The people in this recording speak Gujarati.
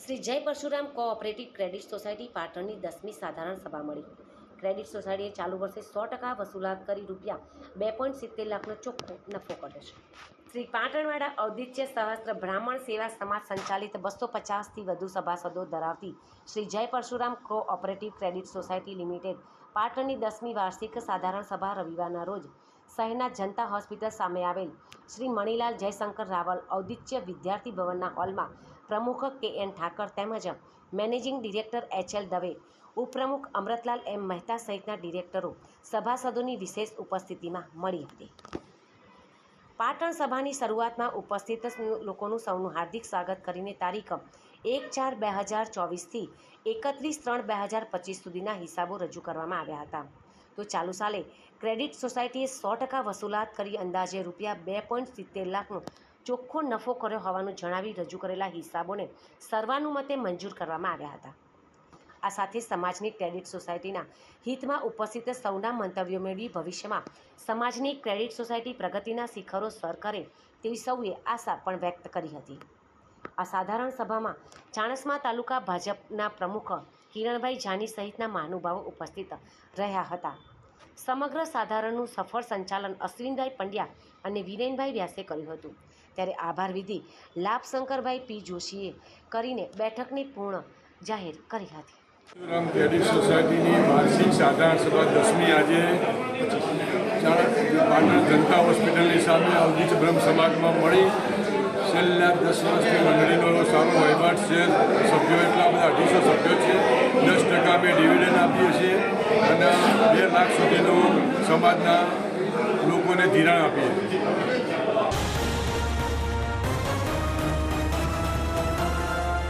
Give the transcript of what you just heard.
શ્રી જય પરશુરામ કોઓપરેટિવ ક્રેડિટ સોસાયટી પાટણની 10મી સાધારણ સભા મળી। ક્રેડિટ સોસાયટીએ ચાલુ વર્ષે 100% વસૂલાત કરી રૂપિયા 2.70 લાખનો ચોખ્ખો નફો કર્યો છે। શ્રી પાટણવાડા ઔદિત્ય સહસ્ત્ર બ્રાહ્મણ સેવા સમાજ સંચાલિત 250થી વધુ સભાસદો ધરાવતી શ્રી જય Parshuram cooperative credit society limited પાટણની 10મી વાર્ષિક સાધારણ સભા રવિવારના રોજ શહેરના જનતા હોસ્પિટલ સામે આવેલ શ્રી મણિલાલ જયશંકર રાવલ ઔદિત્ય વિદ્યાર્થી ભવનના હોલમાં પ્રમુખ કે.એન. ઠાકર તેમજ મેનેજિંગ ડિરેક્ટર એચ.એલ. દવે, ઉપપ્રમુખ અમૃતલાલ એમ. મહેતા સહિતના ડિરેક્ટરો સભાસદોની વિશેષ ઉપસ્થિતિમાં મળી હતી। પાટણ સભાની શરૂઆતમાં ઉપસ્થિત લોકોનું સૌનું હાર્દિક સ્વાગત કરીને તારીખ 1/4/2024થી 31/3/2025 સુધીના હિસાબો રજૂ કરવામાં આવ્યા હતા। તો ચાલુ સાલે ક્રેડિટ સોસાયટીએ 100% વસૂલાત કરી અંદાજે રૂપિયા 2.70 લાખનો ચોખ્ખો નફો કર્યો હોવાનું જણાવી રજૂ કરેલા હિસાબોને સર્વાનુમતે મંજૂર કરવામાં આવ્યા હતા। આ સાથે સમાજની ક્રેડિટ સોસાયટીના હિતમાં ઉપસ્થિત સૌના મંતવ્યો મેળવી ભવિષ્યમાં સમાજની ક્રેડિટ સોસાયટી પ્રગતિના શિખરો સર કરે તેવી સૌએ આશા પણ વ્યક્ત કરી હતી। આ સાધારણ સભામાં ચાણસ્મા તાલુકા ભાજપના પ્રમુખ કિરણભાઈ જાની સહિતના મહાનુભાવો ઉપસ્થિત રહ્યા હતા। સમગ્ર સાધારણનું સફળ સંચાલન અશ્વિનભાઈ પંડ્યા અને વિરેનભાઈ વ્યાસે કર્યું હતું। ત્યારે આભાર વિધિ લાભશંકરભાઈ પી જોશીએ કરીને બેઠકની પૂર્ણ જાહેર કરી હતી। પરશુરામ ક્રેડિટ સોસાયટીની વાર્ષિક સાધારણ સભા 10મી આજે પાટણ જનતા હોસ્પિટલની સામે ઔદિત્ય બ્રહ્મ સમાજમાં મળી। છેલ્લા 10 વર્ષથી મંડળીનો સારો વહીવટ છે। સભ્યો એટલા બધા 250 સભ્યો છે। 10% અમે ડિવિડન્ડ આપીએ છીએ અને 2 લાખ સુધીનું સમાજના લોકોને ધિરાણ આપીએ છીએ।